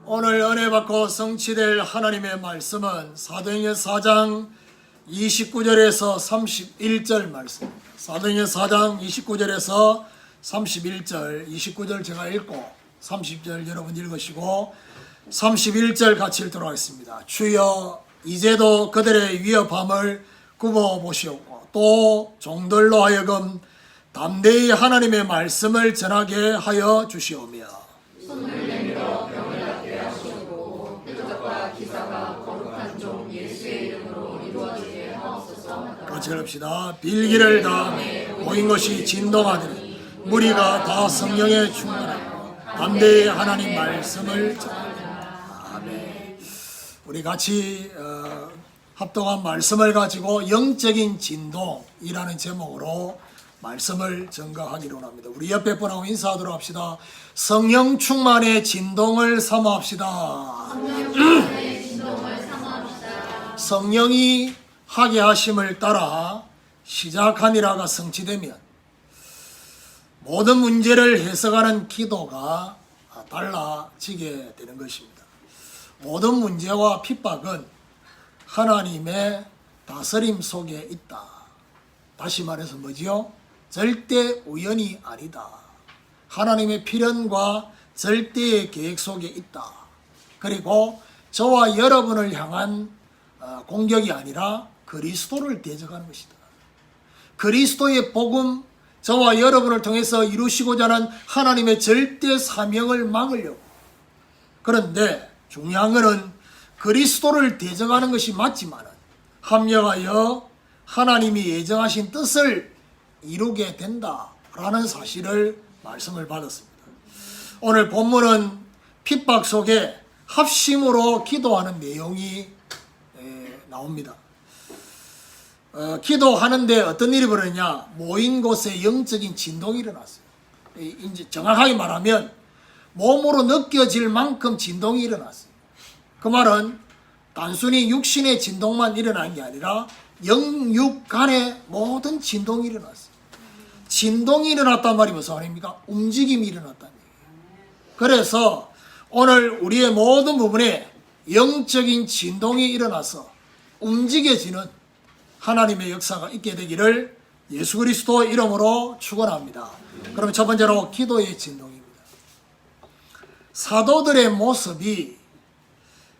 오늘 은혜 받고 성취될 하나님의 말씀은 사도행전 4장 29절에서 31절 말씀입니다. 사도행전 4장 29절에서 31절, 29절 제가 읽고 30절 여러분 읽으시고 31절 같이 읽도록 하겠습니다. 주여 이제도 그들의 위협함을 굽어보시옵고 또 종들로 하여금 담대히 하나님의 말씀을 전하게 하여 주시오며 손을 내밀어 병을 낫게 하시고 표적과 기사가 거룩한 종 예수의 이름으로 이루어지게 하옵소서. 같이 읽읍시다. 빌기를 다음에 모인 것이 진동하더니 무리가 다 성령에 충만하고 담대히 하나님 말씀을 전하더라. 아멘. 우리 같이 합동한 말씀을 가지고 영적인 진동이라는 제목으로 말씀을 전가하기로 합니다. 우리 옆에 분하고 인사하도록 합시다. 성령 충만의 진동을 사모합시다. 성령이 하게 하심을 따라 시작한 일화가 성취되면 모든 문제를 해석하는 기도가 달라지게 되는 것입니다. 모든 문제와 핍박은 하나님의 다스림 속에 있다. 다시 말해서 뭐지요? 절대 우연이 아니다. 하나님의 필연과 절대의 계획 속에 있다. 그리고 저와 여러분을 향한 공격이 아니라 그리스도를 대적하는 것이다. 그리스도의 복음, 저와 여러분을 통해서 이루시고자 하는 하나님의 절대 사명을 막으려고. 그런데 중요한 것은 그리스도를 대적하는 것이 맞지만 합력하여 하나님이 예정하신 뜻을 이루게 된다라는 사실을 말씀을 받았습니다. 오늘 본문은 핍박 속에 합심으로 기도하는 내용이 나옵니다. 기도하는데 어떤 일이 벌어졌냐? 모인 곳에 영적인 진동이 일어났어요. 이제 정확하게 말하면 몸으로 느껴질 만큼 진동이 일어났어요. 그 말은 단순히 육신의 진동만 일어난 게 아니라 영육 간의 모든 진동이 일어났어요. 진동이 일어났단 말이 무슨 말입니까? 움직임이 일어났다는 얘기예요. 그래서 오늘 우리의 모든 부분에 영적인 진동이 일어나서 움직여지는 하나님의 역사가 있게 되기를 예수 그리스도 이름으로 축원합니다. 그럼 첫 번째로 기도의 진동입니다. 사도들의 모습이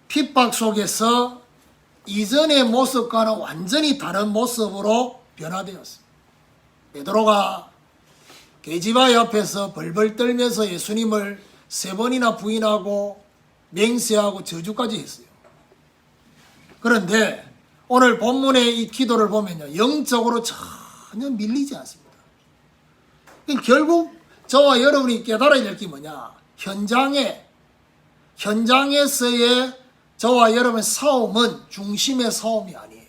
핍박 속에서 이전의 모습과는 완전히 다른 모습으로 변화되었습니다. 베드로가 계집아의 앞에서 벌벌 떨면서 예수님을 3번이나 부인하고 맹세하고 저주까지 했어요. 그런데 오늘 본문의 이 기도를 보면요, 영적으로 전혀 밀리지 않습니다. 결국 저와 여러분이 깨달아야 될 게 뭐냐? 현장에서의 저와 여러분의 싸움은 중심의 싸움이 아니에요.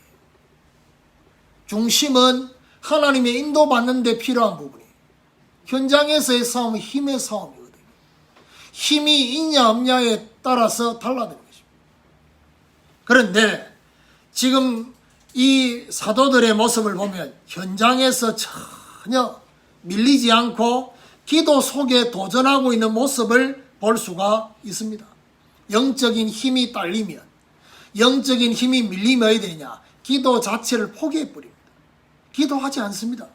중심은 하나님의 인도받는 데 필요한 부분이에요. 현장에서의 싸움은 힘의 싸움이거든요. 힘이 있냐 없냐에 따라서 달라지는 것입니다. 그런데 지금 이 사도들의 모습을 보면 현장에서 전혀 밀리지 않고 기도 속에 도전하고 있는 모습을 볼 수가 있습니다. 영적인 힘이 딸리면, 영적인 힘이 밀리면 어떻게 되느냐? 기도 자체를 포기해버립니다. 기도하지 않습니다.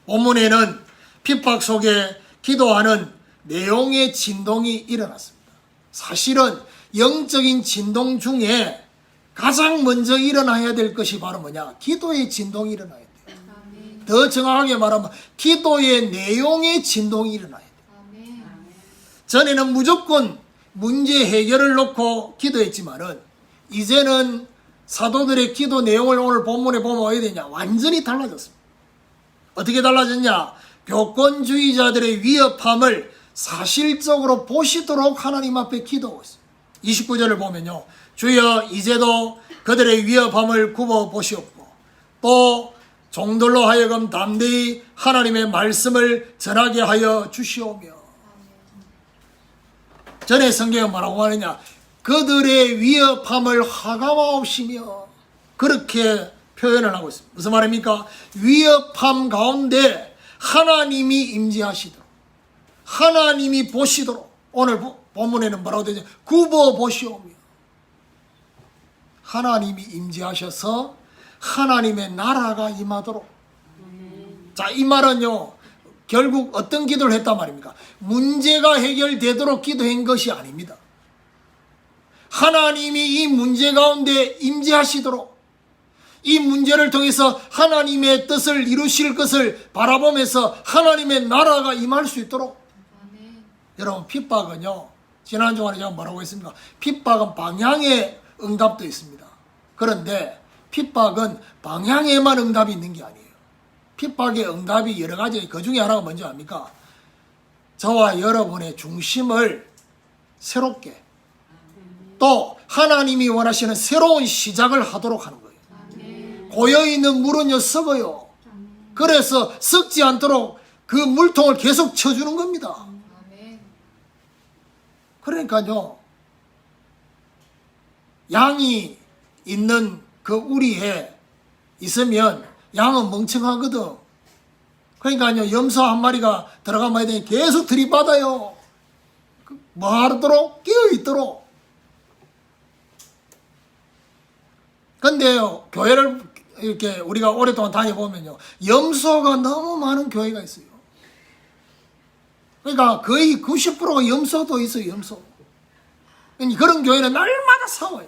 본문에는 핍박 속에 기도하는 내용의 진동이 일어났습니다. 사실은 영적인 진동 중에 가장 먼저 일어나야 될 것이 바로 뭐냐? 기도의 진동이 일어나야 돼요. 더 정확하게 말하면 기도의 내용의 진동이 일어나야 돼요. 전에는 무조건 문제 해결을 놓고 기도했지만은 이제는 사도들의 기도 내용을 오늘 본문에 보면 어떻게 되냐? 완전히 달라졌습니다. 어떻게 달라졌냐? 교권주의자들의 위협함을 사실적으로 보시도록 하나님 앞에 기도하고 있습니다. 29절을 보면요, 주여 이제도 그들의 위협함을 굽어 보시옵고 또 종들로 하여금 담대히 하나님의 말씀을 전하게 하여 주시오며. 전에 성경은 뭐라고 하느냐? 그들의 위협함을 하감하옵시며, 그렇게 표현을 하고 있습니다. 무슨 말입니까? 위협함 가운데 하나님이 임재하시도록, 하나님이 보시도록 오늘 본문에는 뭐라고 되죠? 굽어 보시오며. 하나님이 임재하셔서 하나님의 나라가 임하도록. 자, 이 말은요, 결국 어떤 기도를 했단 말입니까? 문제가 해결되도록 기도한 것이 아닙니다. 하나님이 이 문제 가운데 임재하시도록, 이 문제를 통해서 하나님의 뜻을 이루실 것을 바라보면서 하나님의 나라가 임할 수 있도록. 여러분, 핍박은요, 지난 주간에 제가 뭐라고 했습니까? 핍박은 방향의 응답도 있습니다. 그런데 핍박은 방향에만 응답이 있는 게 아니에요. 핍박의 응답이 여러 가지, 그 중에 하나가 뭔지 압니까? 저와 여러분의 중심을 새롭게, 또 하나님이 원하시는 새로운 시작을 하도록 하는 거예요. 고여있는 물은요 썩어요. 그래서 썩지 않도록 그 물통을 계속 쳐주는 겁니다. 그러니까요, 양이 있는 그 우리에 있으면 양은 멍청하거든. 그러니까요, 염소 한 마리가 들어가면 되니 계속 들이받아요. 뭐 하도록? 깨어있도록. 근데요, 교회를 이렇게 우리가 오랫동안 다녀보면요, 염소가 너무 많은 교회가 있어요. 그러니까 거의 90%가 염소도 있어요, 염소. 그런 교회는 날마다 싸워요.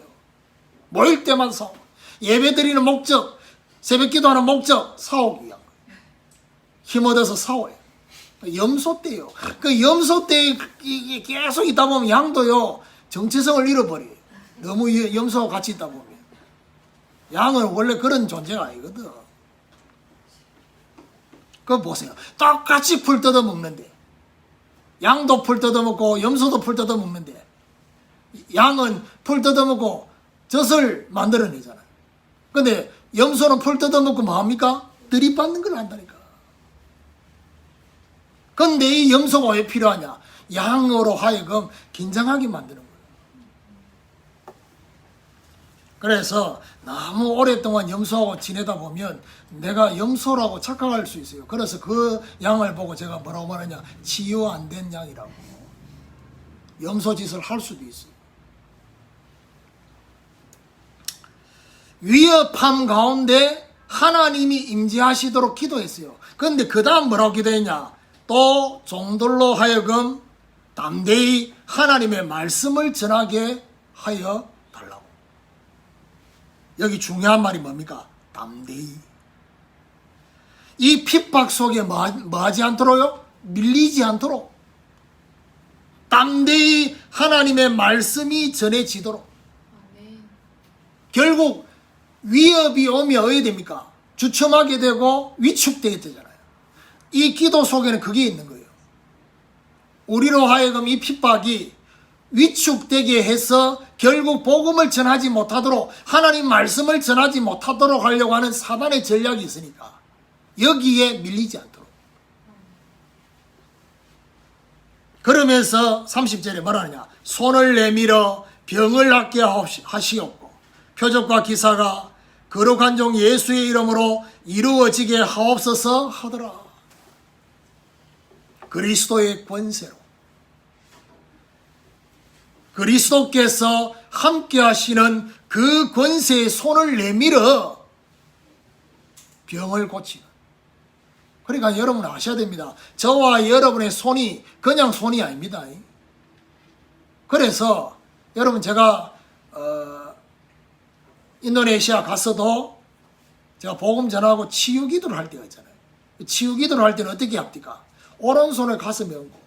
모일 때마다 싸워. 예배 드리는 목적, 새벽 기도하는 목적, 싸우기 위한 거예요. 힘 얻어서 싸워요. 염소 때요. 그 염소 때 계속 있다 보면 양도요, 정체성을 잃어버려요. 너무 염소와 같이 있다 보면. 양은 원래 그런 존재가 아니거든. 그거 보세요. 똑같이 풀 뜯어 먹는데, 양도 풀 뜯어 먹고 염소도 풀 뜯어 먹는데, 양은 풀 뜯어 먹고 젖을 만들어내잖아요. 근데 염소는 풀 뜯어 먹고 뭐합니까? 들이받는 걸 한다니까. 근데 이 염소가 왜 필요하냐? 양으로 하여금 긴장하게 만드는 거예요. 그래서 너무 오랫동안 염소하고 지내다 보면 내가 염소라고 착각할 수 있어요. 그래서 그 양을 보고 제가 뭐라고 말하냐? 치유 안 된 양이라고. 염소 짓을 할 수도 있어요. 위협함 가운데 하나님이 임재하시도록 기도했어요. 그런데 그 다음 뭐라고 기도했냐? 또 종들로 하여금 담대히 하나님의 말씀을 전하게 하여 달라고. 여기 중요한 말이 뭡니까? 담대히. 이 핍박 속에 뭐하지 않도록요? 밀리지 않도록. 담대히 하나님의 말씀이 전해지도록. 결국 위협이 오면 어떻게 됩니까? 주춤하게 되고 위축되게 되잖아요. 이 기도 속에는 그게 있는 거예요. 우리로 하여금 이 핍박이 위축되게 해서 결국 복음을 전하지 못하도록, 하나님 말씀을 전하지 못하도록 하려고 하는 사단의 전략이 있으니까 여기에 밀리지 않도록. 그러면서 30절에 뭐라느냐? 손을 내밀어 병을 낫게 하시옵고 표적과 기사가 거룩한 종 예수의 이름으로 이루어지게 하옵소서 하더라. 그리스도의 권세로, 그리스도께서 함께 하시는 그 권세의 손을 내밀어 병을 고치는. 그러니까 여러분 아셔야 됩니다. 저와 여러분의 손이 그냥 손이 아닙니다. 그래서 여러분, 제가 인도네시아 갔어도 제가 복음 전하고 치유 기도를 할 때가 있잖아요. 치유 기도를 할 때는 어떻게 합니까? 오른손을 가슴에 얹고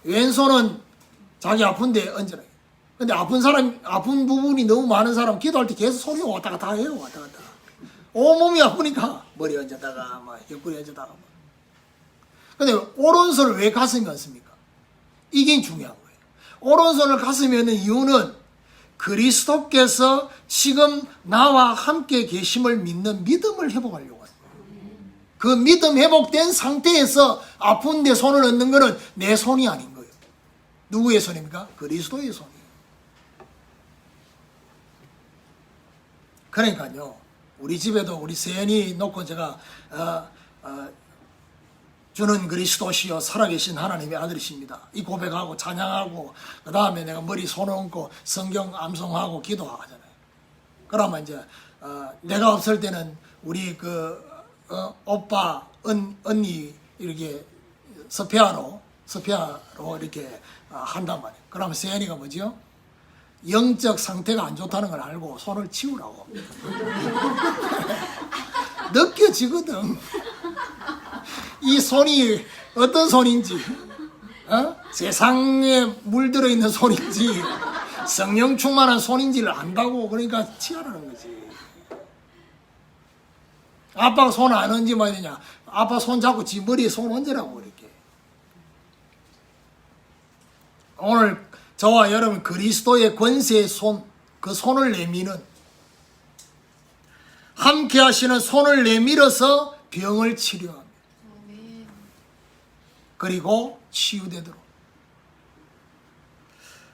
왼손은 자기 아픈데 얹어라. 근데 아픈 부분이 너무 많은 사람 기도할 때 계속 손이 왔다 갔다 해요. 왔다 갔다. 온몸이 아프니까 머리 얹었다가 옆구리 얹었다가. 근데 오른손을 왜 가슴에 얹습니까? 이게 중요한 거예요. 오른손을 가슴에 얹는 이유는 그리스도께서 지금 나와 함께 계심을 믿는 믿음을 회복하려고 해요. 그 믿음 회복된 상태에서 아픈 데 손을 얹는 것은 내 손이 아닌 거예요. 누구의 손입니까? 그리스도의 손이에요. 그러니까요, 우리 집에도 우리 세연이 놓고 제가 주는 그리스도시요 살아계신 하나님의 아들이십니다. 이 고백하고 찬양하고 그 다음에 내가 머리 손 얹고 성경 암송하고 기도하잖아요. 그러면 이제 내가 없을 때는 우리 오빠 언니 이렇게 스페아로 이렇게 한단 말이에요. 그러면 세연이가 뭐죠? 영적 상태가 안 좋다는 걸 알고 손을 치우라고 느껴지거든. 이 손이 어떤 손인지, 세상에 물들어 있는 손인지 성령 충만한 손인지를 안다고. 그러니까 치우라는 거지. 아빠가 손 안 얹으면 되냐? 아빠 손 잡고 지 머리에 손 얹으라고 이렇게. 오늘 저와 여러분 그리스도의 권세의 손, 그 손을 내미는, 함께 하시는 손을 내밀어서 병을 치료합니다. 그리고 치유되도록.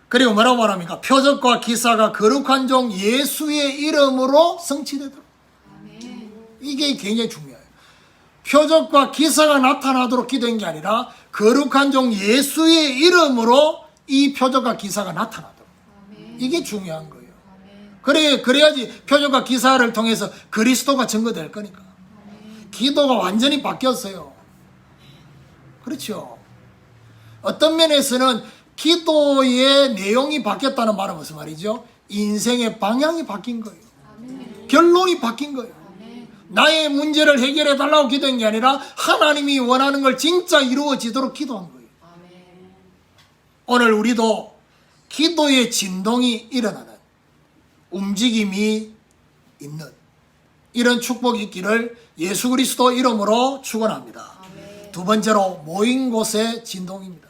그리고 뭐라고 말합니까? 표적과 기사가 거룩한 종 예수의 이름으로 성취되도록. 이게 굉장히 중요해요. 표적과 기사가 나타나도록 기도한 게 아니라 거룩한 종 예수의 이름으로 이 표적과 기사가 나타나도록. 이게 중요한 거예요. 그래야지 표적과 기사를 통해서 그리스도가 증거될 거니까. 기도가 완전히 바뀌었어요. 그렇죠. 어떤 면에서는 기도의 내용이 바뀌었다는 말은 무슨 말이죠? 인생의 방향이 바뀐 거예요. 결론이 바뀐 거예요. 나의 문제를 해결해 달라고 기도한 게 아니라 하나님이 원하는 걸 진짜 이루어지도록 기도한 거예요. 오늘 우리도 기도의 진동이 일어나는, 움직임이 있는 이런 축복이 있기를 예수 그리스도 이름으로 축원합니다. 두 번째로 모인 곳의 진동입니다.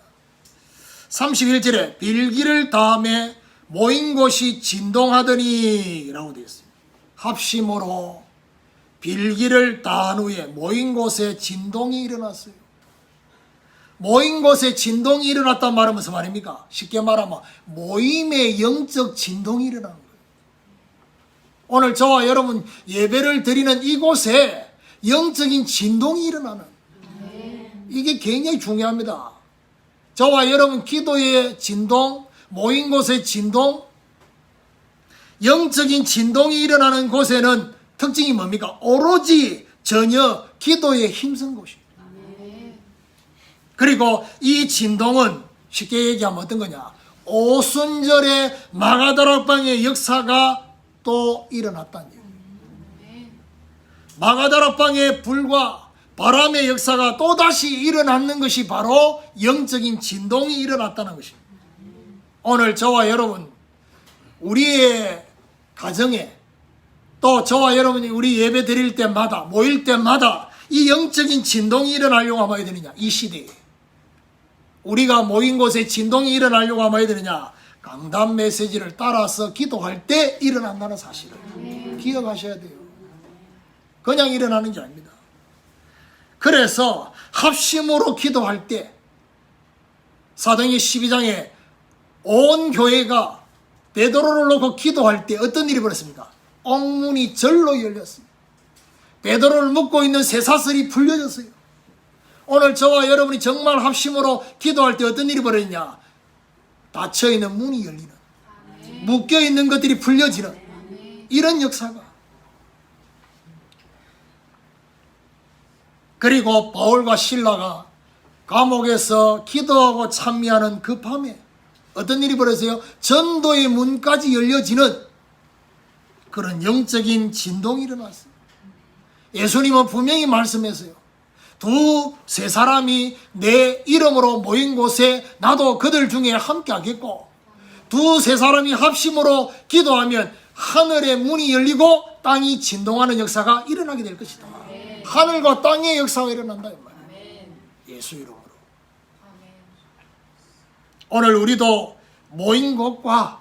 31절에 빌기를 다음에 모인 곳이 진동하더니 라고 되어 있습니다. 합심으로 빌기를 다한 후에 모인 곳에 진동이 일어났어요. 모인 곳에 진동이 일어났단 말은 무슨 말입니까? 쉽게 말하면 모임의 영적 진동이 일어나는 거예요. 오늘 저와 여러분 예배를 드리는 이곳에 영적인 진동이 일어나는, 이게 굉장히 중요합니다. 저와 여러분 기도의 진동, 모인 곳의 진동, 영적인 진동이 일어나는 곳에는 특징이 뭡니까? 오로지 전혀 기도에 힘쓴 곳입니다. 그리고 이 진동은 쉽게 얘기하면 어떤 거냐? 오순절의 마가다락방의 역사가 또 일어났다는 얘기예요. 마가다락방의 불과 바람의 역사가 또다시 일어났는 것이 바로 영적인 진동이 일어났다는 것입니다. 오늘 저와 여러분 우리의 가정에, 또 저와 여러분이 우리 예배 드릴 때마다, 모일 때마다 이 영적인 진동이 일어나려고 하면 어야 되느냐? 이 시대에 우리가 모인 곳에 진동이 일어나려고 하면 어야 되느냐? 강단 메시지를 따라서 기도할 때 일어난다는 사실을 기억하셔야 돼요. 그냥 일어나는 게 아닙니다. 그래서 합심으로 기도할 때 사도행전 12장에 온 교회가 베드로를 놓고 기도할 때 어떤 일이 벌어졌습니까? 옥문이 절로 열렸습니다. 베드로를 묶고 있는 쇠사슬이 풀려졌어요. 오늘 저와 여러분이 정말 합심으로 기도할 때 어떤 일이 벌어졌냐? 닫혀있는 문이 열리는, 묶여있는 것들이 풀려지는 이런 역사가. 그리고 바울과 실라가 감옥에서 기도하고 찬미하는 그 밤에 어떤 일이 벌어져요? 전도의 문까지 열려지는 그런 영적인 진동이 일어났어요. 예수님은 분명히 말씀했어요. 두세 사람이 내 이름으로 모인 곳에 나도 그들 중에 함께 하겠고, 두세 사람이 합심으로 기도하면 하늘의 문이 열리고 땅이 진동하는 역사가 일어나게 될 것이다. 하늘과 땅의 역사가 일어난다 이 말이에요. 예수 이름으로. 오늘 우리도 모인 곳과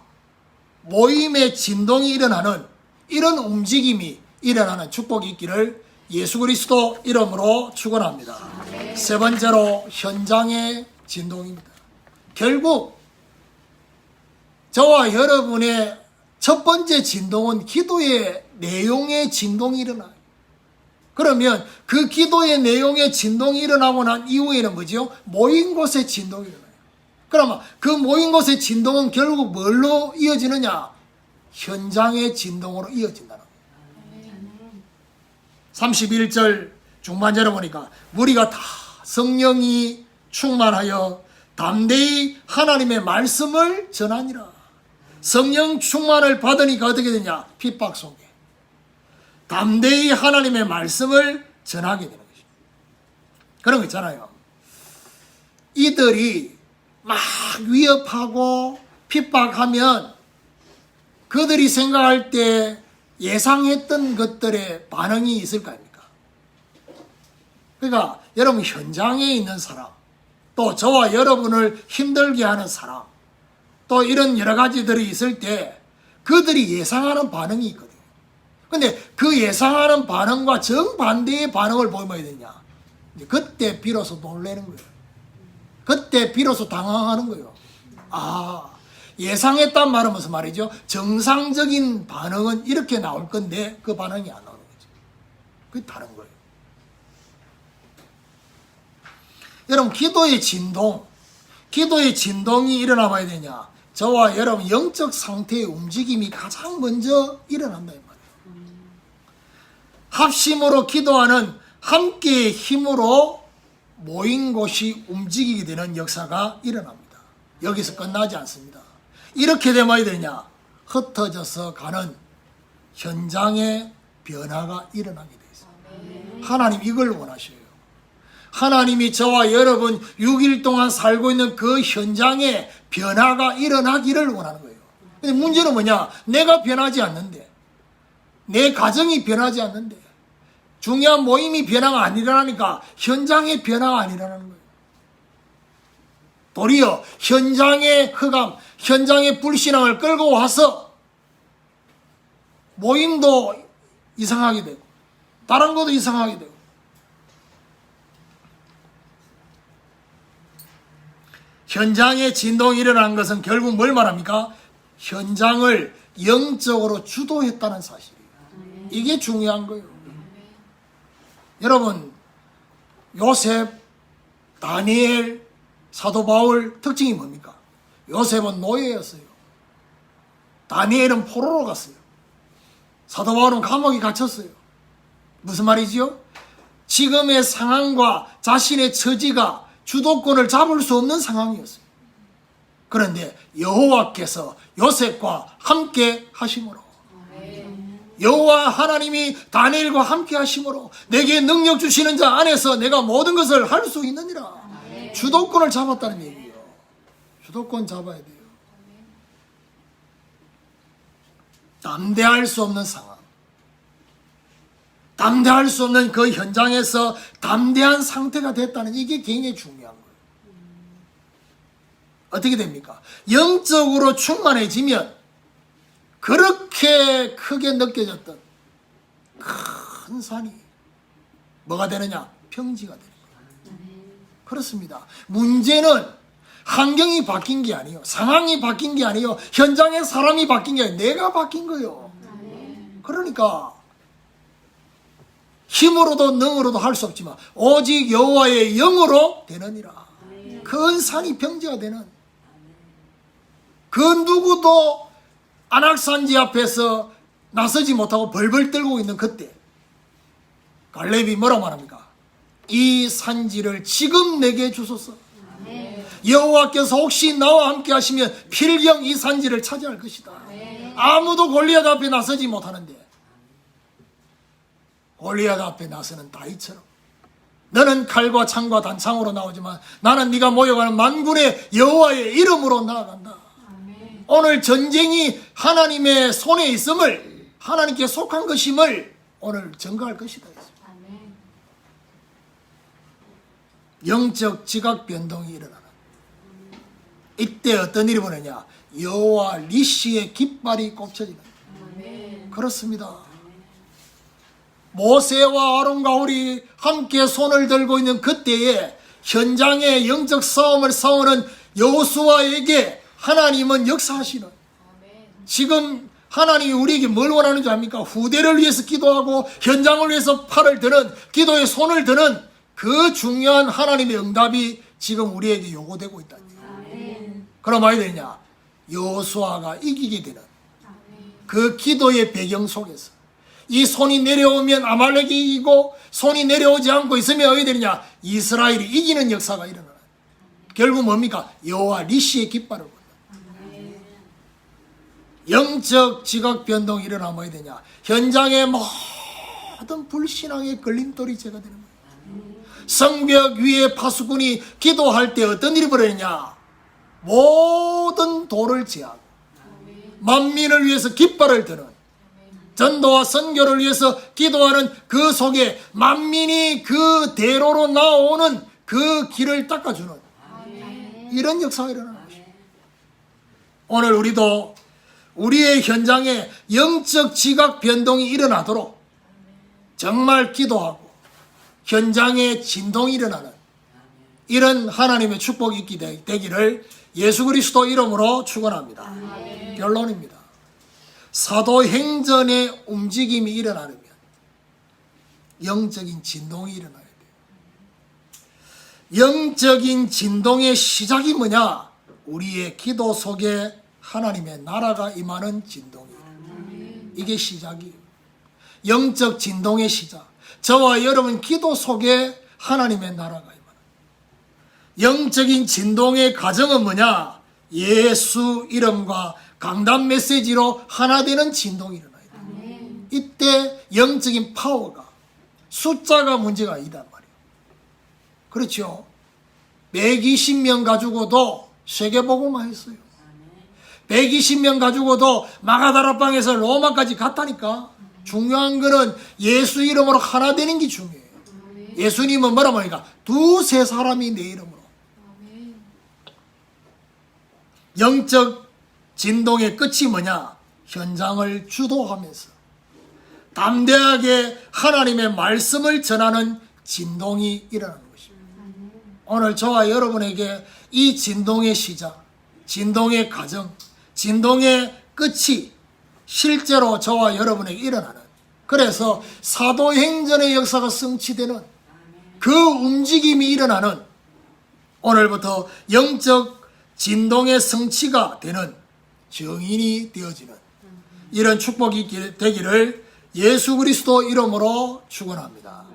모임의 진동이 일어나는 이런 움직임이 일어나는 축복이 있기를 예수 그리스도 이름으로 축원합니다. 세 번째로 현장의 진동입니다. 결국 저와 여러분의 첫 번째 진동은 기도의 내용의 진동이 일어나요. 그러면 그 기도의 내용의 진동이 일어나고 난 이후에는 뭐죠? 모인 곳에 진동이 일어나요. 그러면 그 모인 곳의 진동은 결국 뭘로 이어지느냐? 현장의 진동으로 이어진다는 거예요. 31절 중반절에 보니까 무리가 다 성령이 충만하여 담대히 하나님의 말씀을 전하니라. 성령 충만을 받으니까 어떻게 되냐? 핍박 속에 담대히 하나님의 말씀을 전하게 되는 것입니다. 그런 거 있잖아요. 이들이 막 위협하고 핍박하면 그들이 생각할 때 예상했던 것들의 반응이 있을 거 아닙니까? 그러니까 여러분 현장에 있는 사람, 또 저와 여러분을 힘들게 하는 사람, 또 이런 여러 가지들이 있을 때 그들이 예상하는 반응이 있거든요. 근데 그 예상하는 반응과 정반대의 반응을 보여야 되냐? 그때 비로소 놀라는 거예요. 그때 비로소 당황하는 거예요. 아, 예상했단 말은 무슨 말이죠? 정상적인 반응은 이렇게 나올 건데 그 반응이 안 나오는 거죠. 그게 다른 거예요. 여러분 기도의 진동이 일어나 봐야 되냐? 저와 여러분 영적 상태의 움직임이 가장 먼저 일어난다 이 말이에요. 합심으로 기도하는 함께의 힘으로 모인 곳이 움직이게 되는 역사가 일어납니다. 여기서 끝나지 않습니다. 이렇게 되면 되냐? 흩어져서 가는 현장의 변화가 일어나게 되어 있습니다. 하나님 이걸 원하셔요. 하나님이 저와 여러분 6일 동안 살고 있는 그 현장에 변화가 일어나기를 원하는 거예요. 근데 문제는 뭐냐? 내가 변하지 않는데, 내 가정이 변하지 않는데, 중요한 모임이 변화가 안 일어나니까 현장의 변화가 안 일어나는 거예요. 도리어 현장의 흑암, 현장의 불신앙을 끌고 와서 모임도 이상하게 되고 다른 것도 이상하게 되고, 현장에 진동이 일어난 것은 결국 뭘 말합니까? 현장을 영적으로 주도했다는 사실이에요. 이게 중요한 거예요. 여러분 요셉, 다니엘, 사도 바울 특징이 뭡니까? 요셉은 노예였어요. 다니엘은 포로로 갔어요. 사도 바울은 감옥에 갇혔어요. 무슨 말이지요? 지금의 상황과 자신의 처지가 주도권을 잡을 수 없는 상황이었어요. 그런데 여호와께서 요셉과 함께 하심으로, 여호와 하나님이 다니엘과 함께 하심으로 내게 능력 주시는 자 안에서 내가 모든 것을 할 수 있느니라. 주도권을 잡았다는 얘기예요. 주도권 잡아야 돼요. 담대할 수 없는 상황, 담대할 수 없는 그 현장에서 담대한 상태가 됐다는 이게 굉장히 중요한 거예요. 어떻게 됩니까? 영적으로 충만해지면 그렇게 크게 느껴졌던 큰 산이 뭐가 되느냐? 평지가 되는 거예요. 그렇습니다. 문제는 환경이 바뀐 게 아니에요. 상황이 바뀐 게 아니에요. 현장의 사람이 바뀐 게 아니에요. 내가 바뀐 거예요. 그러니까 힘으로도 능으로도 할 수 없지만 오직 여호와의 영으로 되느니라. 큰 산이 평지가 되는, 그 누구도 안악산지 앞에서 나서지 못하고 벌벌 떨고 있는 그때 갈렙이 뭐라고 말합니까? 이 산지를 지금 내게 주소서. 여호와께서 혹시 나와 함께 하시면 필경 이 산지를 차지할 것이다. 아무도 골리앗 앞에 나서지 못하는데 골리앗 앞에 나서는 다윗처럼, 너는 칼과 창과 단창으로 나오지만 나는 네가 모여가는 만군의 여호와의 이름으로 나아간다. 오늘 전쟁이 하나님의 손에 있음을, 하나님께 속한 것임을 오늘 증거할 것이다. 영적 지각 변동이 일어나는, 이때 어떤 일이 벌어지냐? 여호와 니시의 깃발이 꼽혀지는. 그렇습니다. 모세와 아론과 울이 함께 손을 들고 있는 그때에 현장의 영적 싸움을 싸우는 여호수아에게 하나님은 역사하시는, 지금 하나님이 우리에게 뭘 원하는 줄 압니까? 후대를 위해서 기도하고 현장을 위해서 팔을 드는, 기도에 손을 드는 그 중요한 하나님의 응답이 지금 우리에게 요구되고 있다. 그럼 어떻게 되냐? 여호수아가 이기게 되는 그 기도의 배경 속에서 이 손이 내려오면 아말렉이 이기고, 손이 내려오지 않고 있으면 어떻게 되느냐? 이스라엘이 이기는 역사가 일어나요. 결국 뭡니까? 여호와 니시의 깃발을 본다. 영적 지각 변동이 일어나면 어떻게 되냐? 현장의 모든 불신앙의 걸림돌이 제거되는 거예요. 성벽 위에 파수꾼이 기도할 때 어떤 일이 벌어지냐? 모든 돌을 제하고 만민을 위해서 깃발을 드는, 전도와 선교를 위해서 기도하는 그 속에 만민이 그 대로로 나오는 그 길을 닦아주는 이런 역사가 일어나는 것입니다. 오늘 우리도 우리의 현장에 영적 지각 변동이 일어나도록 정말 기도하고 현장에 진동이 일어나는 이런 하나님의 축복이 있게 되기를 예수 그리스도 이름으로 축원합니다. 결론입니다. 사도행전의 움직임이 일어나려면 영적인 진동이 일어나야 돼요. 영적인 진동의 시작이 뭐냐? 우리의 기도 속에 하나님의 나라가 임하는 진동이에요. 이게 시작이에요. 영적 진동의 시작. 저와 여러분 기도 속에 하나님의 나라가 임하는. 영적인 진동의 과정은 뭐냐? 예수 이름과 강단 메시지로 하나 되는 진동이 일어나야 돼요. 이때 영적인 파워가, 숫자가 문제가 아니단 말이에요. 그렇죠? 120명 가지고도 세계복음화 했어요. 120명 가지고도 마가다라방에서 로마까지 갔다니까. 중요한 거는 예수 이름으로 하나 되는 게 중요해요. 예수님은 뭐라고 하니까 두세 사람이 내 이름으로. 영적 진동의 끝이 뭐냐? 현장을 주도하면서 담대하게 하나님의 말씀을 전하는 진동이 일어나는 것입니다. 오늘 저와 여러분에게 이 진동의 시작, 진동의 과정, 진동의 끝이 실제로 저와 여러분에게 일어나는, 그래서 사도행전의 역사가 성취되는 그 움직임이 일어나는, 오늘부터 영적 진동의 성취가 되는 증인이 되어지는 이런 축복이 되기를 예수 그리스도 이름으로 축원합니다.